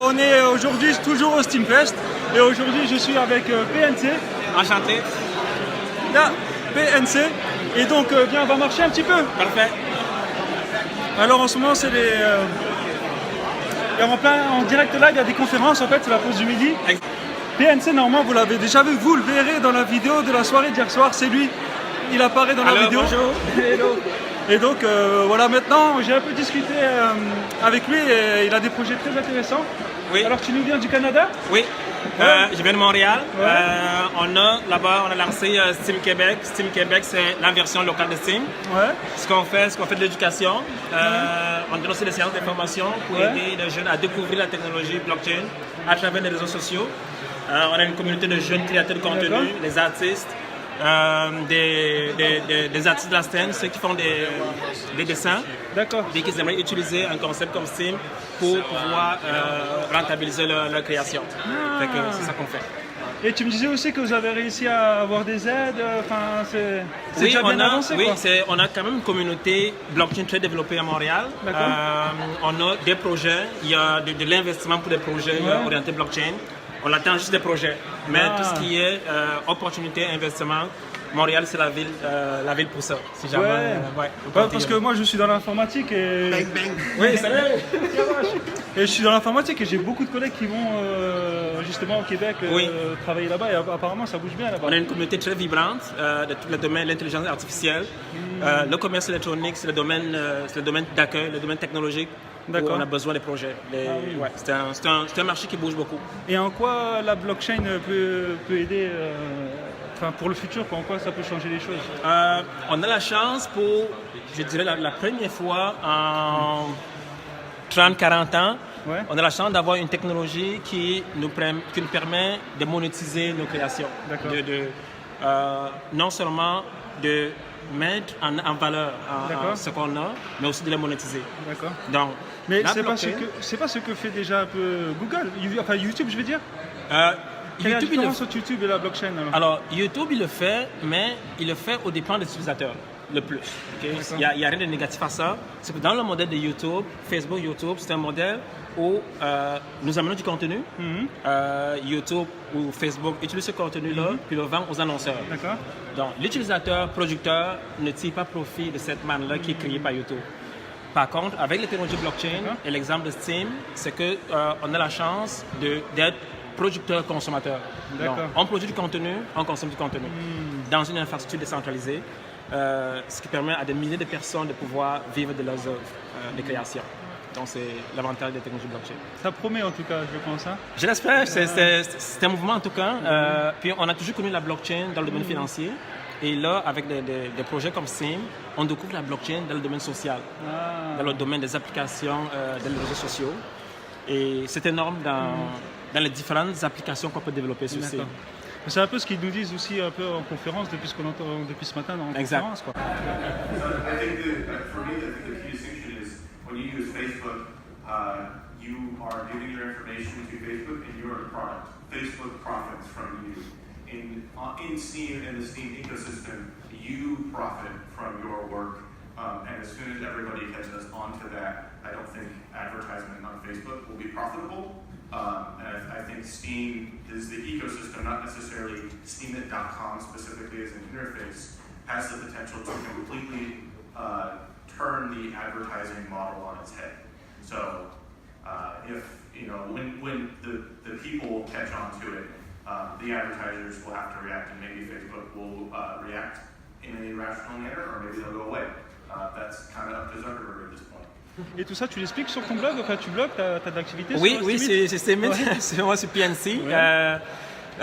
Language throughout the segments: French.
On est aujourd'hui toujours au Steamfest et aujourd'hui je suis avec PNC. Enchanté. Là, PNC. Et donc viens, on va marcher un petit peu. Parfait. Alors en ce moment c'est les... en direct live, il y a des conférences en fait, c'est la pause du midi. PNC normalement vous l'avez déjà vu, vous le verrez dans la vidéo de la soirée d'hier soir, c'est lui. Il apparaît dans la vidéo. Bonjour. Hello. Et donc voilà, maintenant j'ai un peu discuté avec lui et il a des projets très intéressants. Oui. Alors tu nous viens du Canada? Oui. Je viens de Montréal. Ouais. Là-bas, on a lancé Steam Québec. Steam Québec, c'est la version locale de Steam. Ouais. Ce qu'on fait de l'éducation. On donne aussi des séances d'information pour aider les jeunes à découvrir la technologie blockchain à travers les réseaux sociaux. On a une communauté de jeunes créateurs de contenu, les artistes, des artistes de la scène, ceux qui font des dessins. D'accord. Et qu'ils aimeraient utiliser un concept comme Steam pour pouvoir rentabiliser leur création. Fait que c'est ça qu'on fait. Et tu me disais aussi que vous avez réussi à avoir des aides, enfin c'est déjà bien avancé oui, quoi. On a quand même une communauté blockchain très développée à Montréal. On a des projets, il y a de l'investissement pour des projets orientés blockchain. On attend juste des projets, mais tout ce qui est opportunité, investissement, Montréal c'est la ville pour ça. Si jamais, parce que moi je suis dans l'informatique et... Bang bang. Oui, c'est vrai. Et je suis dans l'informatique et j'ai beaucoup de collègues qui vont justement au Québec travailler là-bas et apparemment ça bouge bien là-bas. On a une communauté très vibrante de tout le domaine de l'intelligence artificielle. Le commerce électronique, c'est le domaine d'accueil, le domaine technologique. Où on a besoin des projets. C'est un marché qui bouge beaucoup. Et en quoi la blockchain peut aider pour le futur, en quoi ça peut changer les choses? On a la chance pour, je dirais, la première fois en 30-40 ans, on a la chance d'avoir une technologie qui nous permet de monétiser nos créations. Non seulement de mettre en valeur ce qu'on a, mais aussi de les monétiser. D'accord. Donc, mais c'est pas ce que fait déjà un peu Google, enfin YouTube je veux dire. YouTube, sur YouTube et la blockchain alors YouTube il le fait, mais il le fait au dépend des utilisateurs le plus. Il n'y a rien de négatif à ça. C'est que dans le modèle de YouTube, Facebook, YouTube, c'est un modèle où nous amenons du contenu. YouTube ou Facebook utilise ce contenu-là puis le vend aux annonceurs. Donc l'utilisateur, producteur ne tire pas profit de cette manne-là qui est créée par YouTube. Par contre, avec les technologies blockchain et l'exemple de Steam, c'est qu'on a la chance d'être producteur-consommateur. On produit du contenu, on consomme du contenu dans une infrastructure décentralisée, ce qui permet à des milliers de personnes de pouvoir vivre de leurs œuvres de création. Donc c'est l'avantage des technologies blockchain. Ça promet en tout cas, je pense. Je l'espère, c'est un mouvement en tout cas. Puis on a toujours connu la blockchain dans le domaine financier. Et là, avec des projets comme Steam, on découvre la blockchain dans le domaine social, dans le domaine des applications, des réseaux sociaux. Et c'est énorme dans les différentes applications qu'on peut développer sur Steam. C'est un peu ce qu'ils nous disent aussi un peu en conférence depuis ce qu'on entend depuis ce matin dans la conférence. Quoi. You are giving your information to Facebook and you are a product. Facebook profits from you. In Steam and the Steam ecosystem, you profit from your work. And as soon as everybody catches onto that, I don't think advertisement on Facebook will be profitable. And I think Steam is the ecosystem, not necessarily Steemit.com specifically as an interface, has the potential to completely turn the advertising model on its head. So when the people catch on to it, the advertisers will have to react, and maybe Facebook will react in an irrational manner, or maybe they'll go away. That's kind of up to Zuckerberg at this point. Et tout ça, tu l'expliques sur ton blog? Enfin, tu blogues, tu as de l'activité? Oui, c'est Steemit, c'est moi sur PNC.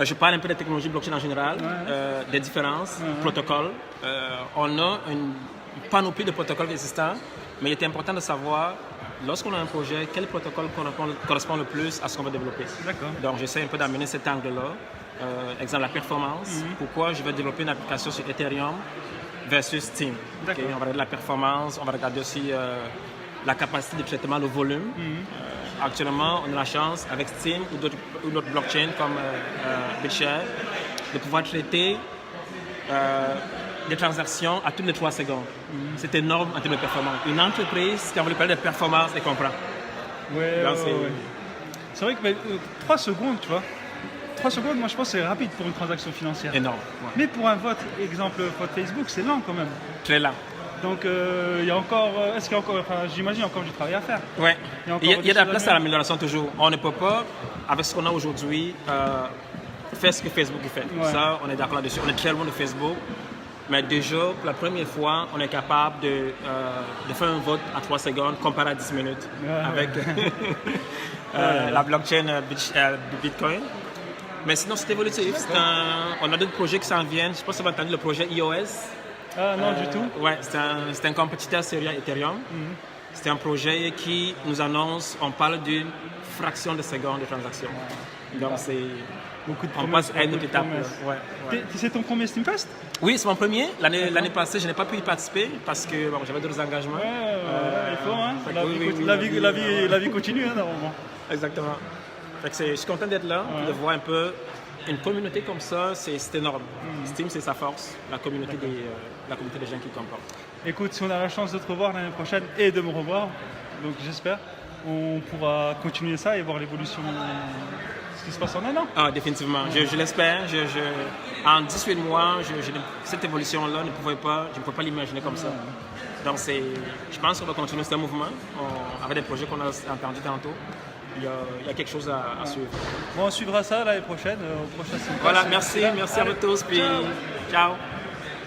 Je parle un peu des technologies blockchain en général, des différences, protocoles. On a une panoplie de protocoles existants, mais il est important de savoir, lorsqu'on a un projet, quel protocole correspond le plus à ce qu'on va développer. Donc j'essaie un peu d'amener cet angle-là. Exemple, la performance. Pourquoi je vais développer une application sur Ethereum versus Steam. On va regarder la performance, on va regarder aussi la capacité de traitement, le volume. Actuellement, on a la chance, avec Steam ou d'autres blockchains comme BitShare, de pouvoir traiter des transactions à toutes les 3 secondes. C'est énorme en termes de performance. Une entreprise, quand on veut parler de performance, elle comprend. C'est vrai que 3 secondes, tu vois. 3 secondes, moi je pense que c'est rapide pour une transaction financière. Énorme. Ouais. Mais pour un vote, exemple, vote Facebook, c'est lent quand même. Très lent. Donc il y a encore, est-ce qu'il y a encore, enfin, j'imagine encore du travail à faire. Ouais. Il y a de la place à améliorer. l'amélioration toujours. On ne peut pas, avec ce qu'on a aujourd'hui, faire ce que Facebook fait. Ouais. Ça, on est d'accord là-dessus. On est très loin de Facebook. Mais déjà, pour la première fois, on est capable de faire un vote à 3 secondes comparé à 10 minutes avec la blockchain Bitcoin. Mais sinon, c'est évolutif. On a d'autres projets qui s'en viennent. Je pense que vous avez entendu le projet iOS. Ah non, du tout. Ouais, c'est un compétiteur sérieux Ethereum. C'est un projet qui nous annonce, on parle d'une fraction de seconde de transaction. Donc, c'est... Beaucoup de On promesses, passe à une beaucoup autre de étape. promesses. Ouais. C'est ton premier Steamfest? Oui, c'est mon premier. L'année passée, je n'ai pas pu y participer parce que bon, j'avais d'autres engagements. Il faut, hein. Fait que La, oui, vie, oui, oui, la vie continue, hein, normalement. Exactement. Fait que je suis content d'être là, de voir un peu une communauté comme ça, c'est énorme. Steam, c'est sa force, la communauté des gens qui comportent. Écoute, si on a la chance de te revoir l'année prochaine et de me revoir, donc j'espère, on pourra continuer ça et voir l'évolution, ce qui se passe en un an. Ah, définitivement, je l'espère. En 18 mois, cette évolution-là, je ne pouvais pas l'imaginer comme ça. Donc, je pense qu'on va continuer ce mouvement avec des projets qu'on a entendus tantôt. Il y a quelque chose à suivre. Bon, on suivra ça l'année prochaine, au prochain Steamfest. Voilà, merci à vous tous. Puis, ciao.